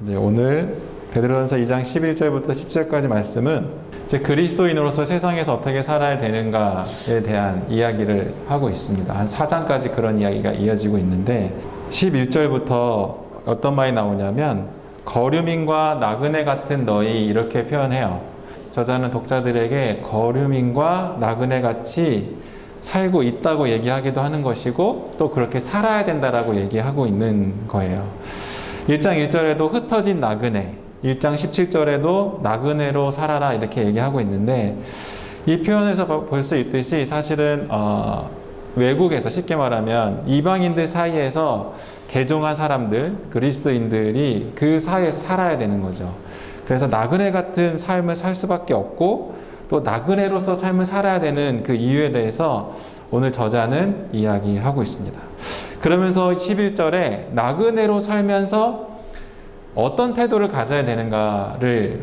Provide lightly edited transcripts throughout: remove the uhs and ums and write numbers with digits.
이제 오늘 베드로전서 2장 11절부터 10절까지 말씀은 이제 그리스도인으로서 세상에서 어떻게 살아야 되는가에 대한 이야기를 하고 있습니다. 한 4장까지 그런 이야기가 이어지고 있는데 11절부터 어떤 말이 나오냐면 거류민과 나그네 같은 너희 이렇게 표현해요. 저자는 독자들에게 거류민과 나그네 같이 살고 있다고 얘기하기도 하는 것이고 또 그렇게 살아야 된다라고 얘기하고 있는 거예요. 1장 1절에도 흩어진 나그네, 1장 17절에도 나그네로 살아라 이렇게 얘기하고 있는데 이 표현에서 볼 수 있듯이 사실은 외국에서 쉽게 말하면 이방인들 사이에서 개종한 사람들, 그리스도인들이 그 사이에서 살아야 되는 거죠. 그래서 나그네 같은 삶을 살 수밖에 없고 또 나그네로서 삶을 살아야 되는 그 이유에 대해서 오늘 저자는 이야기하고 있습니다. 그러면서 11절에 나그네로 살면서 어떤 태도를 가져야 되는가를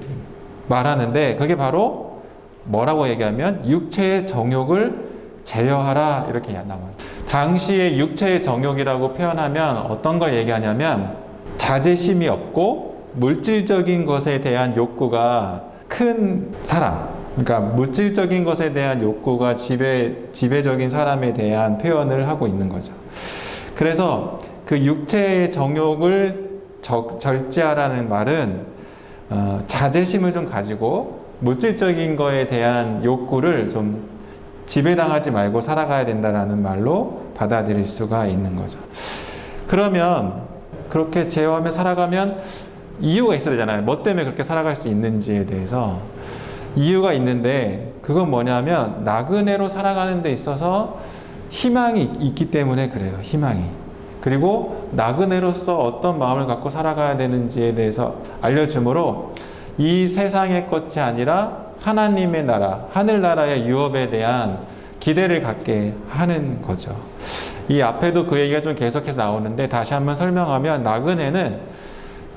말하는데 그게 바로 뭐라고 얘기하면 육체의 정욕을 제어하라 이렇게 나와요. 당시의 육체의 정욕이라고 표현하면 어떤 걸 얘기하냐면 자제심이 없고 물질적인 것에 대한 욕구가 큰 사람, 그러니까 물질적인 것에 대한 욕구가 지배적인 사람에 대한 표현을 하고 있는 거죠. 그래서 그 육체의 정욕을 절제하라는 말은 자제심을 좀 가지고 물질적인 거에 대한 욕구를 좀 지배당하지 말고 살아가야 된다라는 말로 받아들일 수가 있는 거죠. 그러면 그렇게 제어하며 살아가면 이유가 있어야 되잖아요. 뭐 때문에 그렇게 살아갈 수 있는지에 대해서 이유가 있는데 그건 뭐냐면 나그네로 살아가는 데 있어서 희망이 있기 때문에 그래요. 희망이. 그리고 나그네로서 어떤 마음을 갖고 살아가야 되는지에 대해서 알려주므로 이 세상의 것이 아니라 하나님의 나라, 하늘나라의 유업에 대한 기대를 갖게 하는 거죠. 이 앞에도 그 얘기가 좀 계속해서 나오는데 다시 한번 설명하면 나그네는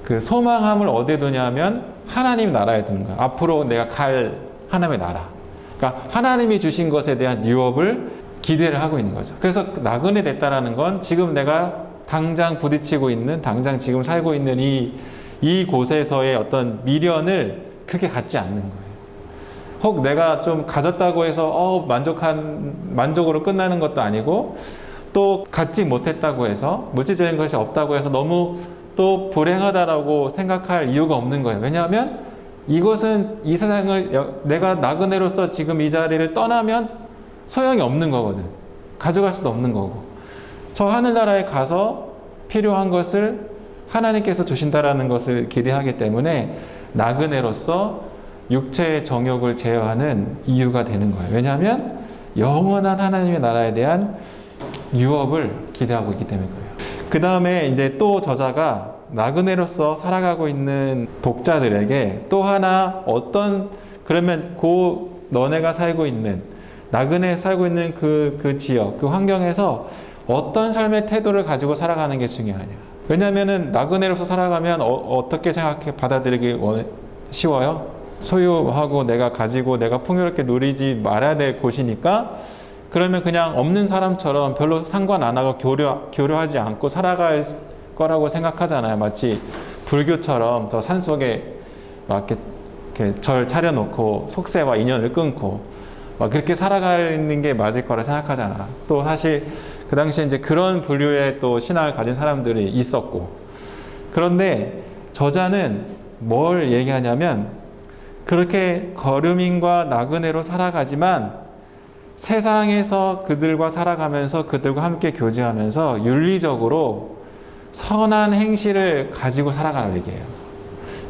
그 소망함을 어디에 두냐면 하나님 나라에 두는 거예요. 앞으로 내가 갈 하나님의 나라. 그러니까 하나님이 주신 것에 대한 유업을 기대를 하고 있는 거죠. 그래서 나그네 됐다라는 건 지금 내가 당장 부딪히고 있는, 당장 지금 살고 있는 이 곳에서의 어떤 미련을 그렇게 갖지 않는 거예요. 혹 내가 좀 가졌다고 해서 만족으로 끝나는 것도 아니고 또 갖지 못했다고 해서 물질적인 것이 없다고 해서 너무 또 불행하다라고 생각할 이유가 없는 거예요. 왜냐하면 이것은 이 세상을 내가 나그네로서 지금 이 자리를 떠나면 소용이 없는 거거든. 가져갈 수도 없는 거고. 저 하늘나라에 가서 필요한 것을 하나님께서 주신다라는 것을 기대하기 때문에 나그네로서 육체의 정욕을 제어하는 이유가 되는 거예요. 왜냐하면 영원한 하나님의 나라에 대한 유업을 기대하고 있기 때문에 그래요. 그 다음에 이제 또 저자가 나그네로서 살아가고 있는 독자들에게 또 하나 그러면 너네가 살고 있는 나그네에 살고 있는 그 지역, 그 환경에서 어떤 삶의 태도를 가지고 살아가는 게 중요하냐. 왜냐하면 나그네로서 살아가면 어떻게 받아들이기 쉬워요? 소유하고 내가 가지고 내가 풍요롭게 누리지 말아야 될 곳이니까 그러면 그냥 없는 사람처럼 별로 상관 안 하고 교류하지 않고 살아갈 거라고 생각하잖아요. 마치 불교처럼 더 산속에 막 이렇게 절 차려놓고 속세와 인연을 끊고 막 그렇게 살아가는 게 맞을 거라 생각하잖아. 또 사실 그 당시에 이제 그런 부류의 또 신앙을 가진 사람들이 있었고. 그런데 저자는 뭘 얘기하냐면 그렇게 거류민과 나그네로 살아가지만 세상에서 그들과 살아가면서 그들과 함께 교제하면서 윤리적으로 선한 행실을 가지고 살아가라고 얘기해요.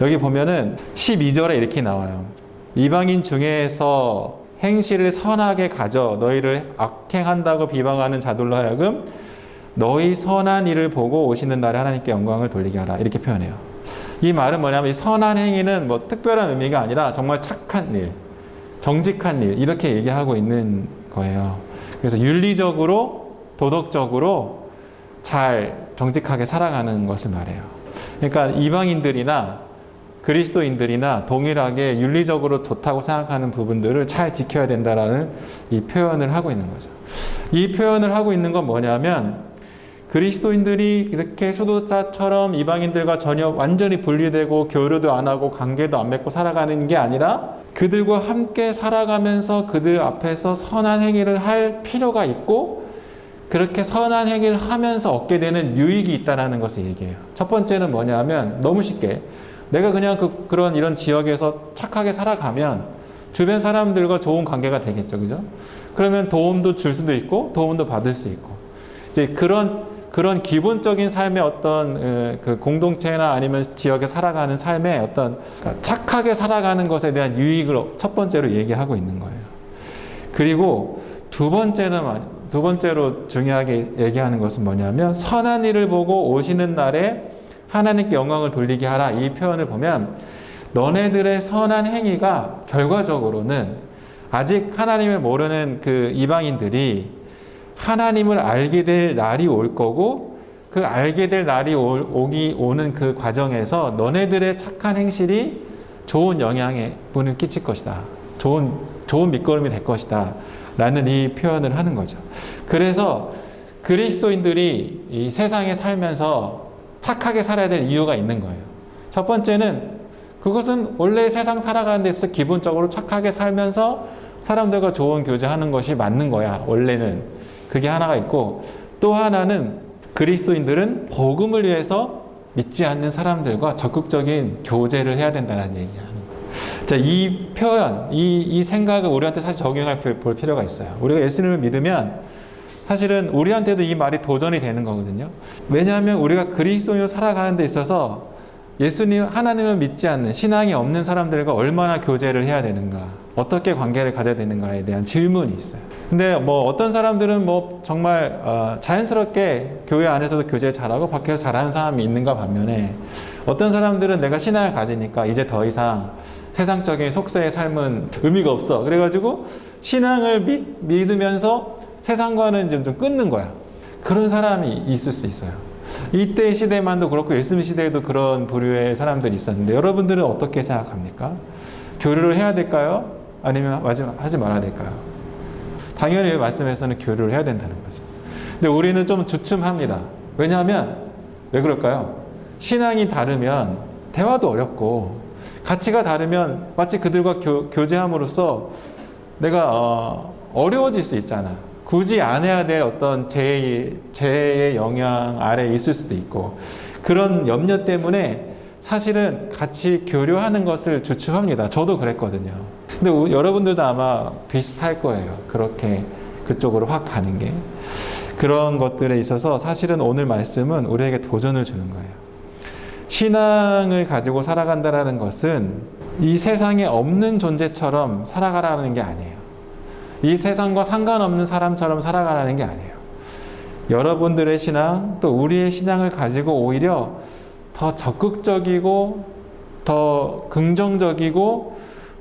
여기 보면은 12절에 이렇게 나와요. 이방인 중에서 행실을 선하게 가져 너희를 악행한다고 비방하는 자들로 하여금 너희 선한 일을 보고 오시는 날에 하나님께 영광을 돌리게 하라. 이렇게 표현해요. 이 말은 뭐냐면 이 선한 행위는 뭐 특별한 의미가 아니라 정말 착한 일, 정직한 일 이렇게 얘기하고 있는 거예요. 그래서 윤리적으로 도덕적으로 잘 정직하게 살아가는 것을 말해요. 그러니까 이방인들이나 그리스도인들이나 동일하게 윤리적으로 좋다고 생각하는 부분들을 잘 지켜야 된다라는 이 표현을 하고 있는 거죠. 이 표현을 하고 있는 건 뭐냐면 그리스도인들이 이렇게 수도자처럼 이방인들과 전혀 완전히 분리되고 교류도 안 하고 관계도 안 맺고 살아가는 게 아니라 그들과 함께 살아가면서 그들 앞에서 선한 행위를 할 필요가 있고 그렇게 선한 행위를 하면서 얻게 되는 유익이 있다는 것을 얘기해요. 첫 번째는 뭐냐면 너무 쉽게 내가 그냥 그런 이런 지역에서 착하게 살아가면 주변 사람들과 좋은 관계가 되겠죠. 그죠? 그러면 도움도 줄 수도 있고 도움도 받을 수 있고 이제 그런 기본적인 삶의 어떤 그 공동체나 아니면 지역에 살아가는 삶의 어떤 착하게 살아가는 것에 대한 유익을 첫 번째로 얘기하고 있는 거예요. 그리고 두 번째로 중요하게 얘기하는 것은 뭐냐면 선한 일을 보고 오시는 날에 하나님께 영광을 돌리게 하라. 이 표현을 보면 너네들의 선한 행위가 결과적으로는 아직 하나님을 모르는 그 이방인들이 하나님을 알게 될 날이 올 거고 그 알게 될 날이 오는 그 과정에서 너네들의 착한 행실이 좋은 영향을 끼칠 것이다. 좋은 밑거름이 될 것이다. 라는 이 표현을 하는 거죠. 그래서 그리스도인들이 이 세상에 살면서 착하게 살아야 될 이유가 있는 거예요. 첫 번째는 그것은 원래 세상 살아가는 데서 기본적으로 착하게 살면서 사람들과 좋은 교제하는 것이 맞는 거야. 원래는. 그게 하나가 있고 또 하나는 그리스도인들은 복음을 위해서 믿지 않는 사람들과 적극적인 교제를 해야 된다는 얘기야. 자, 이 표현, 이 생각을 우리한테 사실 적용할 볼 필요가 있어요. 우리가 예수님을 믿으면 사실은 우리한테도 이 말이 도전이 되는 거거든요. 왜냐하면 우리가 그리스도인으로 살아가는 데 있어서 하나님을 믿지 않는 신앙이 없는 사람들과 얼마나 교제를 해야 되는가, 어떻게 관계를 가져야 되는가에 대한 질문이 있어요. 근데 어떤 사람들은 정말 자연스럽게 교회 안에서도 교제 잘하고 밖에서 잘하는 사람이 있는가 반면에 어떤 사람들은 내가 신앙을 가지니까 이제 더 이상 세상적인 속세의 삶은 의미가 없어. 그래가지고 신앙을 믿으면서 세상과는 좀 끊는 거야. 그런 사람이 있을 수 있어요. 이때 시대만도 그렇고 예수님 시대에도 그런 부류의 사람들이 있었는데 여러분들은 어떻게 생각합니까? 교류를 해야 될까요? 아니면 하지 말아야 될까요? 당연히 말씀에서는 교류를 해야 된다는 거죠. 근데 우리는 좀 주춤합니다. 왜냐하면 왜 그럴까요? 신앙이 다르면 대화도 어렵고 가치가 다르면 마치 그들과 교제함으로써 내가 어려워질 수 있잖아. 굳이 안 해야 될 어떤 재해의 영향 아래 있을 수도 있고 그런 염려 때문에 사실은 같이 교류하는 것을 주춤합니다. 저도 그랬거든요. 근데 여러분들도 아마 비슷할 거예요. 그렇게 그쪽으로 확 가는 게. 그런 것들에 있어서 사실은 오늘 말씀은 우리에게 도전을 주는 거예요. 신앙을 가지고 살아간다는 것은 이 세상에 없는 존재처럼 살아가라는 게 아니에요. 이 세상과 상관없는 사람처럼 살아가라는 게 아니에요. 여러분들의 신앙, 또 우리의 신앙을 가지고 오히려 더 적극적이고 더 긍정적이고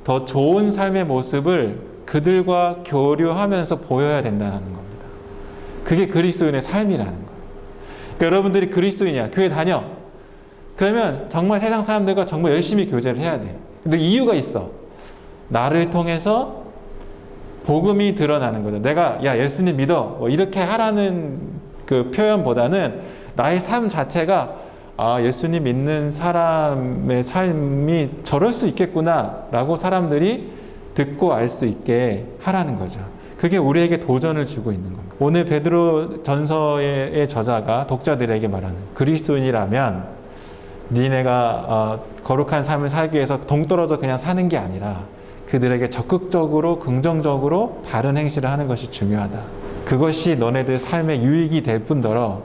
더 좋은 삶의 모습을 그들과 교류하면서 보여야 된다는 겁니다. 그게 그리스도인의 삶이라는 거예요. 그러니까 여러분들이 그리스도인이야. 교회 다녀. 그러면 정말 세상 사람들과 정말 열심히 교제를 해야 돼. 근데 이유가 있어. 나를 통해서 복음이 드러나는 거죠. 내가 예수님 믿어 이렇게 하라는 그 표현보다는 나의 삶 자체가 예수님 믿는 사람의 삶이 저럴 수 있겠구나 라고 사람들이 듣고 알 수 있게 하라는 거죠. 그게 우리에게 도전을 주고 있는 겁니다. 오늘 베드로 전서의 저자가 독자들에게 말하는 그리스도인이라면 니네가 거룩한 삶을 살기 위해서 동떨어져 그냥 사는 게 아니라 그들에게 적극적으로 긍정적으로 다른 행실을 하는 것이 중요하다. 그것이 너네들 삶의 유익이 될 뿐더러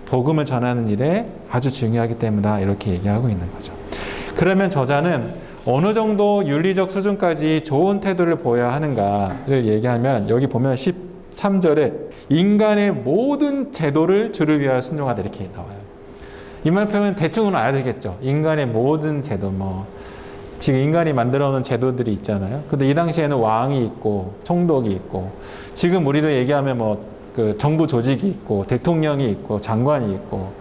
복음을 전하는 일에 아주 중요하기 때문이다. 이렇게 얘기하고 있는 거죠. 그러면 저자는 어느 정도 윤리적 수준까지 좋은 태도를 보여야 하는가를 얘기하면 여기 보면 13절에 인간의 모든 제도를 주를 위하여 순종하다 이렇게 나와요. 이 말 표현 대충은 알아야 되겠죠. 인간의 모든 제도 지금 인간이 만들어 놓은 제도들이 있잖아요. 근데 이 당시에는 왕이 있고 총독이 있고 지금 우리로 얘기하면 그 정부 조직이 있고 대통령이 있고 장관이 있고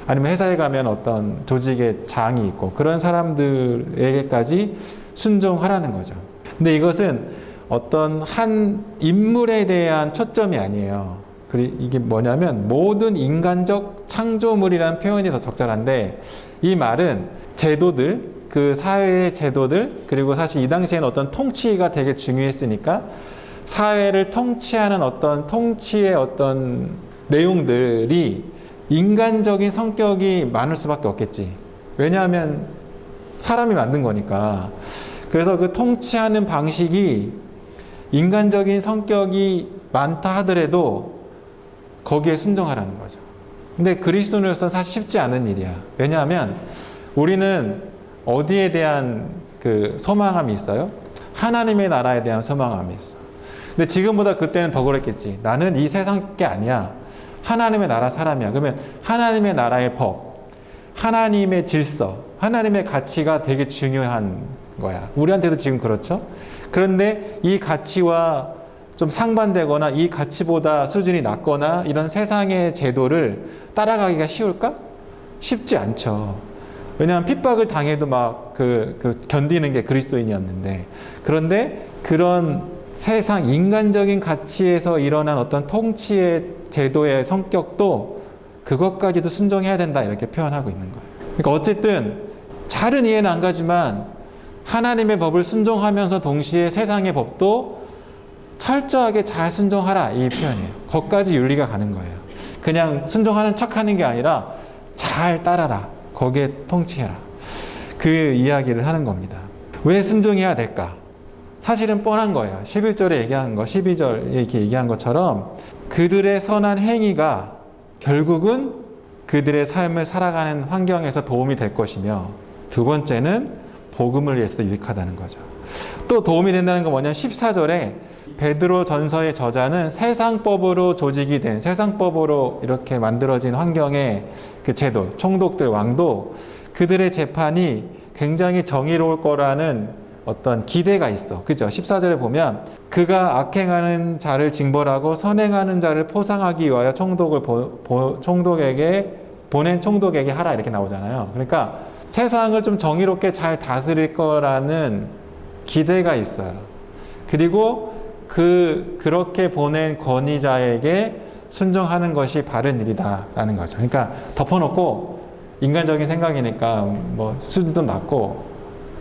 아니면 회사에 가면 어떤 조직의 장이 있고 그런 사람들에게까지 순종하라는 거죠. 근데 이것은 어떤 한 인물에 대한 초점이 아니에요. 이게 뭐냐면 모든 인간적 창조물이라는 표현이 더 적절한데, 이 말은 제도들, 그 사회의 제도들, 그리고 사실 이 당시에는 어떤 통치가 되게 중요했으니까 사회를 통치하는 어떤 통치의 어떤 내용들이 인간적인 성격이 많을 수밖에 없겠지. 왜냐하면 사람이 만든 거니까. 그래서 그 통치하는 방식이 인간적인 성격이 많다 하더라도 거기에 순종하라는 거죠. 근데 그리스도인으로서는 사실 쉽지 않은 일이야. 왜냐하면 우리는 어디에 대한 그 소망함이 있어요? 하나님의 나라에 대한 소망함이 있어. 근데 지금보다 그때는 더 그랬겠지. 나는 이 세상 게 아니야. 하나님의 나라 사람이야. 그러면 하나님의 나라의 법, 하나님의 질서, 하나님의 가치가 되게 중요한 거야. 우리한테도 지금 그렇죠? 그런데 이 가치와 좀 상반되거나 이 가치보다 수준이 낮거나 이런 세상의 제도를 따라가기가 쉬울까? 쉽지 않죠. 왜냐하면 핍박을 당해도 막 견디는 게 그리스도인이었는데, 그런데 그런 세상 인간적인 가치에서 일어난 어떤 통치의 제도의 성격도 그것까지도 순종해야 된다, 이렇게 표현하고 있는 거예요. 그러니까 어쨌든 잘은 이해는 안 가지만 하나님의 법을 순종하면서 동시에 세상의 법도 철저하게 잘 순종하라, 이 표현이에요. 거기까지 윤리가 가는 거예요. 그냥 순종하는 척하는 게 아니라 잘 따라라, 거기에 통치해라, 그 이야기를 하는 겁니다. 왜 순종해야 될까? 사실은 뻔한 거예요. 11절에 얘기한 거, 12절에 이렇게 얘기한 것처럼 그들의 선한 행위가 결국은 그들의 삶을 살아가는 환경에서 도움이 될 것이며, 두 번째는 복음을 위해서도 유익하다는 거죠. 또 도움이 된다는 건 뭐냐면 14절에 베드로 전서의 저자는 세상법으로 조직이 된, 세상법으로 이렇게 만들어진 환경의 그 제도, 총독들, 왕도 그들의 재판이 굉장히 정의로울 거라는 어떤 기대가 있어. 그죠? 14절에 보면 그가 악행하는 자를 징벌하고 선행하는 자를 포상하기 위하여 총독에게 보낸 총독에게 하라, 이렇게 나오잖아요. 그러니까 세상을 좀 정의롭게 잘 다스릴 거라는 기대가 있어요. 그리고 그렇게 보낸 권위자에게 순종하는 것이 바른 일이다라는 거죠. 그러니까 덮어놓고 인간적인 생각이니까 뭐 수준도 낮고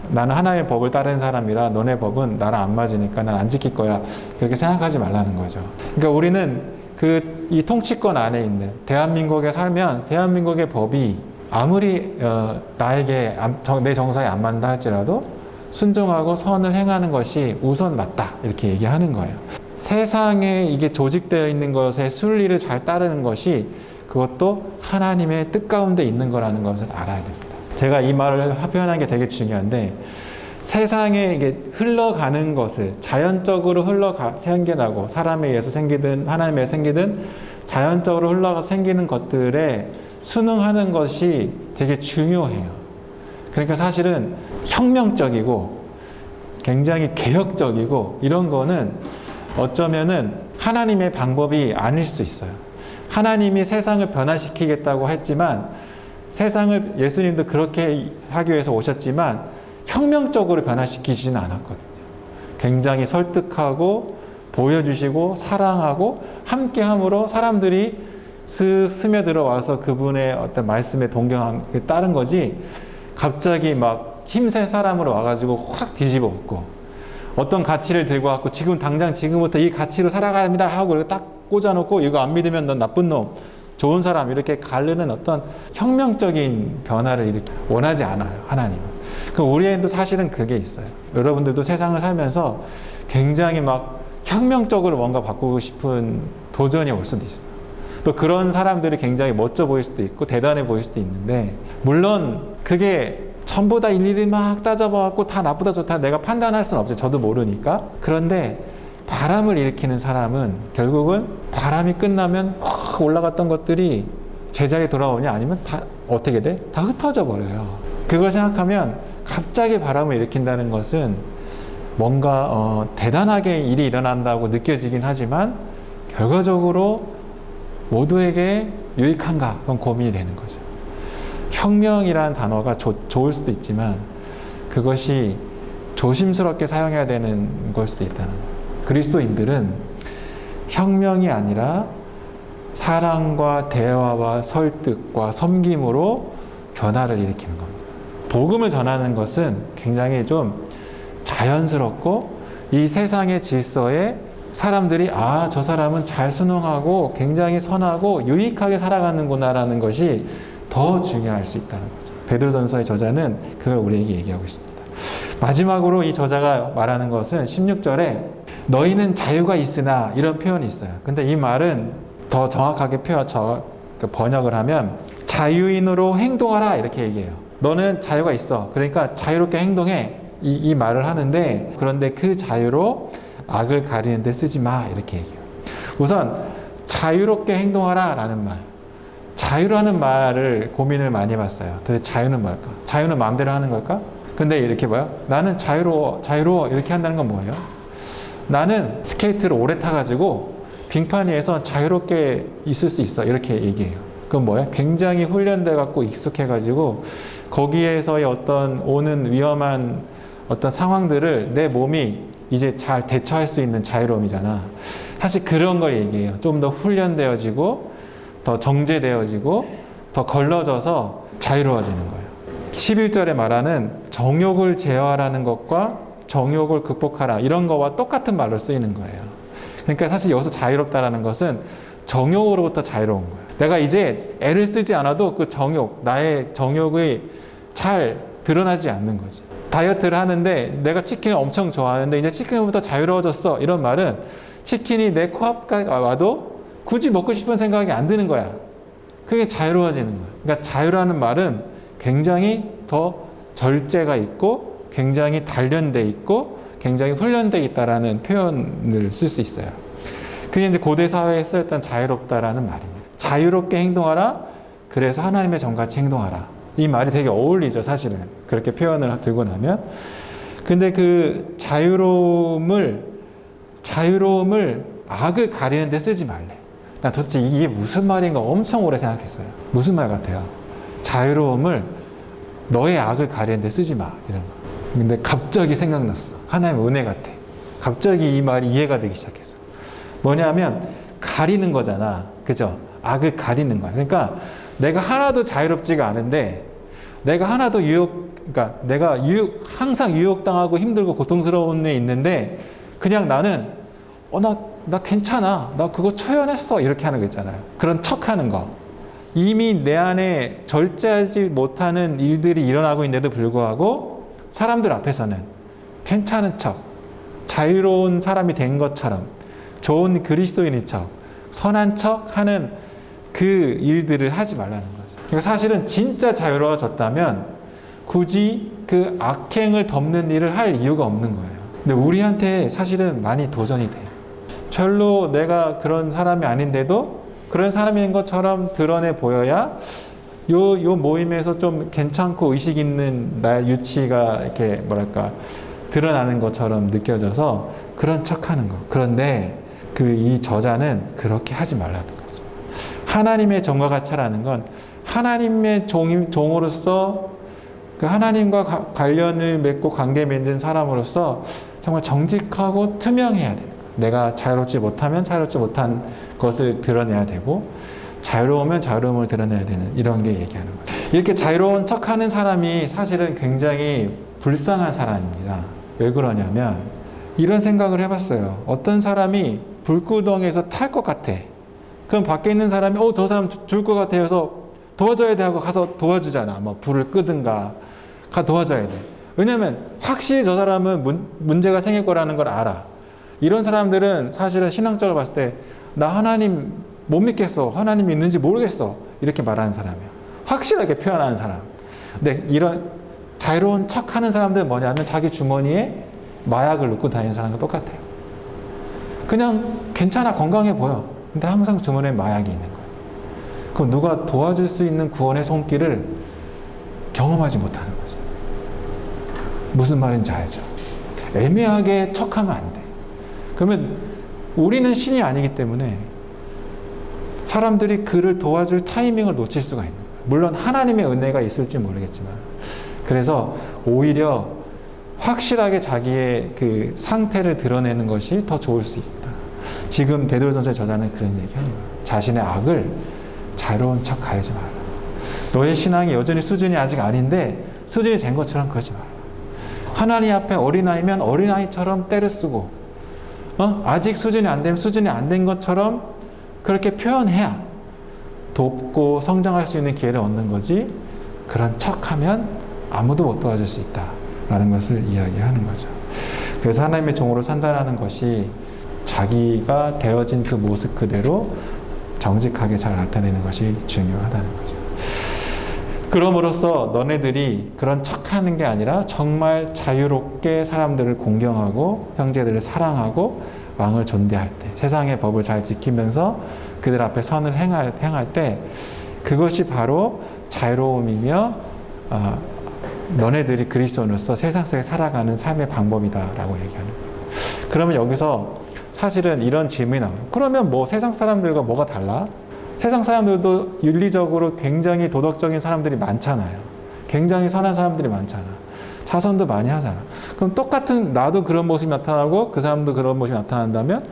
나는 하나님의 법을 따르는 사람이라 너네 법은 나랑 안 맞으니까 난 안 지킬 거야, 그렇게 생각하지 말라는 거죠. 그러니까 우리는 이 통치권 안에 있는 대한민국에 살면 대한민국의 법이 아무리 나에게 내 정서에 안 맞는다 할지라도 순종하고 선을 행하는 것이 우선 맞다, 이렇게 얘기하는 거예요. 세상에 이게 조직되어 있는 것의 순리를 잘 따르는 것이 그것도 하나님의 뜻 가운데 있는 거라는 것을 알아야 됩니다. 제가 이 말을 표현한 게 되게 중요한데, 세상에 이게 흘러가는 것을 자연적으로 생겨나고 사람에 의해서 생기든 하나님에 의해서 생기든 자연적으로 흘러가서 생기는 것들에 순응하는 것이 되게 중요해요. 그러니까 사실은 혁명적이고 굉장히 개혁적이고 이런 거는 어쩌면은 하나님의 방법이 아닐 수 있어요. 하나님이 세상을 변화시키겠다고 했지만, 세상을 예수님도 그렇게 하기 위해서 오셨지만 혁명적으로 변화시키지는 않았거든요. 굉장히 설득하고 보여주시고 사랑하고 함께함으로 사람들이 쓱 스며들어 와서 그분의 어떤 말씀에 동경하게 따른 거지, 갑자기 막 힘센 사람으로 와가지고 확 뒤집어 엎고 어떤 가치를 들고 왔고 지금 당장 지금부터 이 가치로 살아가야 합니다 하고 딱 꽂아놓고 이거 안 믿으면 넌 나쁜 놈, 좋은 사람, 이렇게 가르는 어떤 혁명적인 변화를 원하지 않아요, 하나님은. 우리에도 사실은 그게 있어요. 여러분들도 세상을 살면서 굉장히 막 혁명적으로 뭔가 바꾸고 싶은 도전이 올 수도 있어요. 또 그런 사람들이 굉장히 멋져 보일 수도 있고 대단해 보일 수도 있는데, 물론 그게 전부 다 일일이 막 따져봐갖고 다 나쁘다 좋다 내가 판단할 수는 없죠. 저도 모르니까. 그런데 바람을 일으키는 사람은 결국은 바람이 끝나면 확 올라갔던 것들이 제자리에 돌아오냐, 아니면 다 어떻게 돼? 다 흩어져 버려요. 그걸 생각하면 갑자기 바람을 일으킨다는 것은 뭔가 대단하게 일이 일어난다고 느껴지긴 하지만 결과적으로 모두에게 유익한가, 그건 고민이 되는 거죠. 혁명이라는 단어가 좋을 수도 있지만 그것이 조심스럽게 사용해야 되는 걸 수도 있다는 거예요. 그리스도인들은 혁명이 아니라 사랑과 대화와 설득과 섬김으로 변화를 일으키는 겁니다. 복음을 전하는 것은 굉장히 좀 자연스럽고 이 세상의 질서에 사람들이 저 사람은 잘 순응하고 굉장히 선하고 유익하게 살아가는구나라는 것이 더 중요할 수 있다는 거죠. 베드로전서의 저자는 그걸 우리에게 얘기하고 있습니다. 마지막으로 이 저자가 말하는 것은 16절에 너희는 자유가 있으나 이런 표현이 있어요. 근데 이 말은 더 정확하게 번역을 하면 자유인으로 행동하라 이렇게 얘기해요. 너는 자유가 있어. 그러니까 자유롭게 행동해. 이 말을 하는데 그런데 그 자유로 악을 가리는 데 쓰지 마 이렇게 얘기해요. 우선 자유롭게 행동하라 라는 말, 자유라는 말을 고민을 많이 해봤어요. 도대체 자유는 뭘까? 자유는 마음대로 하는 걸까? 근데 이렇게 뭐요? 나는 자유로워 이렇게 한다는 건 뭐예요? 나는 스케이트를 오래 타가지고 빙판 위에서 자유롭게 있을 수 있어 이렇게 얘기해요. 그건 뭐예요? 굉장히 훈련돼 갖고 익숙해 가지고 거기에서의 어떤 오는 위험한 어떤 상황들을 내 몸이 이제 잘 대처할 수 있는 자유로움이잖아. 사실 그런 걸 얘기해요. 좀 더 훈련되어지고 더 정제되어지고 더 걸러져서 자유로워지는 거예요. 11절에 말하는 정욕을 제어하라는 것과 정욕을 극복하라 이런 거와 똑같은 말로 쓰이는 거예요. 그러니까 사실 여기서 자유롭다라는 것은 정욕으로부터 자유로운 거예요. 내가 이제 애를 쓰지 않아도 그 정욕, 나의 정욕이 잘 드러나지 않는 거지. 다이어트를 하는데 내가 치킨을 엄청 좋아하는데 이제 치킨부터 자유로워졌어 이런 말은 치킨이 내 코앞까지 와도 굳이 먹고 싶은 생각이 안 드는 거야. 그게 자유로워지는 거야. 그러니까 자유라는 말은 굉장히 더 절제가 있고 굉장히 단련돼 있고 굉장히 훈련돼 있다라는 표현을 쓸 수 있어요. 그게 이제 고대 사회에 쓰였던 자유롭다라는 말입니다. 자유롭게 행동하라. 그래서 하나님의 정같이 행동하라. 이 말이 되게 어울리죠, 사실은. 그렇게 표현을 들고 나면. 근데 그 자유로움을 악을 가리는 데 쓰지 말래. 난 도대체 이게 무슨 말인가 엄청 오래 생각했어요. 무슨 말 같아요? 자유로움을 너의 악을 가리는 데 쓰지 마. 이런 거. 근데 갑자기 생각났어. 하나님의 은혜 같아. 갑자기 이 말이 이해가 되기 시작했어. 뭐냐면 가리는 거잖아. 그죠? 악을 가리는 거야. 그러니까 내가 하나도 자유롭지가 않은데 내가 하나도 그러니까 내가 항상 유혹당하고 힘들고 고통스러운 데 있는데 그냥 나는 나 괜찮아. 나 그거 초연했어. 이렇게 하는 거 있잖아요. 그런 척 하는 거. 이미 내 안에 절제하지 못하는 일들이 일어나고 있는데도 불구하고 사람들 앞에서는 괜찮은 척, 자유로운 사람이 된 것처럼 좋은 그리스도인인 척, 선한 척 하는 그 일들을 하지 말라는 거죠. 그러니까 사실은 진짜 자유로워졌다면 굳이 그 악행을 덮는 일을 할 이유가 없는 거예요. 근데 우리한테 사실은 많이 도전이 돼요. 별로 내가 그런 사람이 아닌데도 그런 사람인 것처럼 드러내 보여야 요 모임에서 좀 괜찮고 의식 있는 나의 유치가 이렇게 뭐랄까 드러나는 것처럼 느껴져서 그런 척하는 거. 그런데 이 저자는 그렇게 하지 말라는 거죠. 하나님의 정과 같이라는 건 하나님의 종으로서 그 하나님과 관련을 맺고 관계 맺는 사람으로서 정말 정직하고 투명해야 돼요. 내가 자유롭지 못하면 자유롭지 못한 것을 드러내야 되고 자유로우면 자유로움을 드러내야 되는 이런 게 얘기하는 거죠. 이렇게 자유로운 척하는 사람이 사실은 굉장히 불쌍한 사람입니다. 왜 그러냐면 이런 생각을 해봤어요. 어떤 사람이 불구덩이에서 탈 것 같아. 그럼 밖에 있는 사람이 저 사람 죽을 것 같아 해서 도와줘야 돼 하고 가서 도와주잖아. 뭐 불을 끄든가 가 도와줘야 돼. 왜냐면 확실히 저 사람은 문제가 생길 거라는 걸 알아. 이런 사람들은 사실은 신앙적으로 봤을 때 나 하나님 못 믿겠어. 하나님이 있는지 모르겠어. 이렇게 말하는 사람이야. 확실하게 표현하는 사람. 근데 이런 자유로운 척하는 사람들은 뭐냐면 자기 주머니에 마약을 넣고 다니는 사람과 똑같아요. 그냥 괜찮아, 건강해 보여. 근데 항상 주머니에 마약이 있는 거예요. 그럼 누가 도와줄 수 있는 구원의 손길을 경험하지 못하는 거죠. 무슨 말인지 알죠? 애매하게 척하면 안 돼. 그러면 우리는 신이 아니기 때문에 사람들이 그를 도와줄 타이밍을 놓칠 수가 있는 거예요. 물론 하나님의 은혜가 있을지 모르겠지만. 그래서 오히려 확실하게 자기의 그 상태를 드러내는 것이 더 좋을 수 있다. 지금 베드로전서의 저자는 그런 얘기하는 거예요. 자신의 악을 자유로운 척 가리지 마라. 너의 신앙이 여전히 수준이 아직 아닌데 수준이 된 것처럼 그러지 마라. 하나님 앞에 어린아이면 어린아이처럼 때를 쓰고 아직 수준이 안 되면 수준이 안 된 것처럼 그렇게 표현해야 돕고 성장할 수 있는 기회를 얻는 거지, 그런 척하면 아무도 못 도와줄 수 있다라는 것을 이야기하는 거죠. 그래서 하나님의 종으로 산다라는 것이 자기가 되어진 그 모습 그대로 정직하게 잘 나타내는 것이 중요하다는 거죠. 그럼으로써 너네들이 그런 척하는 게 아니라 정말 자유롭게 사람들을 공경하고 형제들을 사랑하고 왕을 존대할 때, 세상의 법을 잘 지키면서 그들 앞에 선을 행할 때, 그것이 바로 자유로움이며 너네들이 그리스도인으로서 세상 속에 살아가는 삶의 방법이다라고 얘기하는 거예요. 그러면 여기서 사실은 이런 질문이 나와요. 그러면 뭐 세상 사람들과 뭐가 달라? 세상 사람들도 윤리적으로 굉장히 도덕적인 사람들이 많잖아요. 굉장히 선한 사람들이 많잖아. 자선도 많이 하잖아. 그럼 똑같은 나도 그런 모습이 나타나고 그 사람도 그런 모습이 나타난다면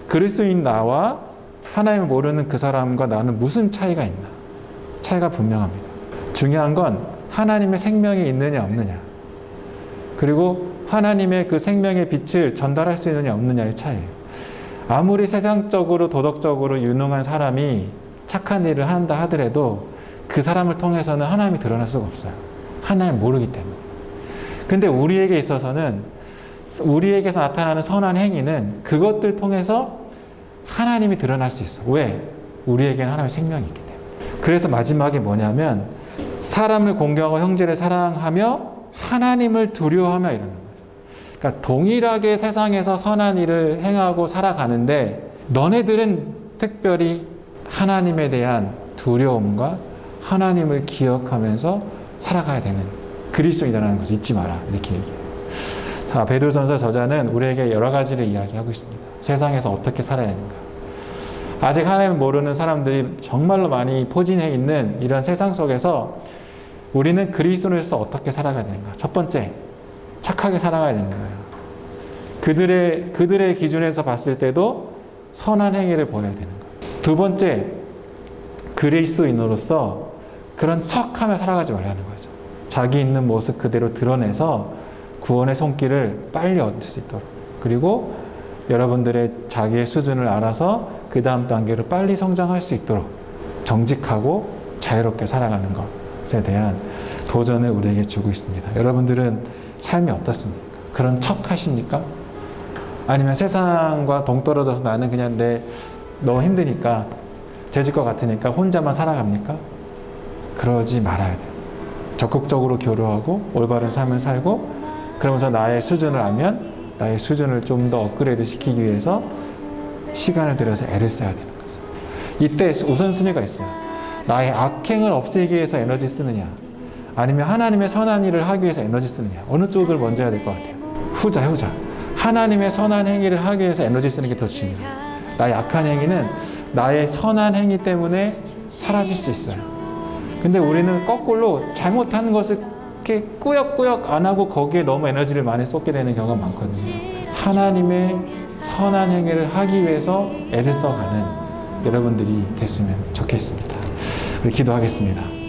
그리스도인 나와 하나님을 모르는 그 사람과 나는 무슨 차이가 있나? 차이가 분명합니다. 중요한 건 하나님의 생명이 있느냐 없느냐, 그리고 하나님의 그 생명의 빛을 전달할 수 있느냐 없느냐의 차이예요. 아무리 세상적으로 도덕적으로 유능한 사람이 착한 일을 한다 하더라도 그 사람을 통해서는 하나님이 드러날 수가 없어요. 하나님을 모르기 때문에. 근데 우리에게 있어서는, 우리에게서 나타나는 선한 행위는 그것들 통해서 하나님이 드러날 수 있어. 왜? 우리에게는 하나님의 생명이 있기 때문에. 그래서 마지막에 뭐냐면 사람을 공경하고 형제를 사랑하며 하나님을 두려워하며 이러는 거죠. 그러니까 동일하게 세상에서 선한 일을 행하고 살아가는데 너네들은 특별히 하나님에 대한 두려움과 하나님을 기억하면서 살아가야 되는 그리스도인이라는 것을 잊지 마라, 이렇게 얘기해요. 자, 베드로전서 저자는 우리에게 여러 가지를 이야기하고 있습니다. 세상에서 어떻게 살아야 하는가. 아직 하나님을 모르는 사람들이 정말로 많이 포진해 있는 이런 세상 속에서 우리는 그리스도인으로서 어떻게 살아가야 되는가. 첫 번째, 착하게 살아가야 되는 거예요. 그들의 기준에서 봤을 때도 선한 행위를 보여야 되는 거예요. 두 번째, 그리스도인으로서 그런 척하며 살아가지 말라는 거죠. 자기 있는 모습 그대로 드러내서 구원의 손길을 빨리 얻을 수 있도록, 그리고 여러분들의 자기의 수준을 알아서 그 다음 단계로 빨리 성장할 수 있도록 정직하고 자유롭게 살아가는 것에 대한 도전을 우리에게 주고 있습니다. 여러분들은 삶이 어떻습니까? 그런 척 하십니까? 아니면 세상과 동떨어져서 나는 그냥 너무 힘드니까, 재질 것 같으니까 혼자만 살아갑니까? 그러지 말아야 돼요. 적극적으로 교류하고 올바른 삶을 살고, 그러면서 나의 수준을 알면 나의 수준을 좀 더 업그레이드 시키기 위해서 시간을 들여서 애를 써야 되는 거죠. 이때 우선순위가 있어요. 나의 악행을 없애기 위해서 에너지 쓰느냐, 아니면 하나님의 선한 일을 하기 위해서 에너지 쓰느냐, 어느 쪽을 먼저 해야 될 것 같아요? 후자. 하나님의 선한 행위를 하기 위해서 에너지 쓰는 게 더 중요해요. 나의 악한 행위는 나의 선한 행위 때문에 사라질 수 있어요. 근데 우리는 거꾸로 잘못하는 것을 이렇게 꾸역꾸역 안 하고 거기에 너무 에너지를 많이 쏟게 되는 경우가 많거든요. 하나님의 선한 행위를 하기 위해서 애를 써가는 여러분들이 됐으면 좋겠습니다. 우리 기도하겠습니다.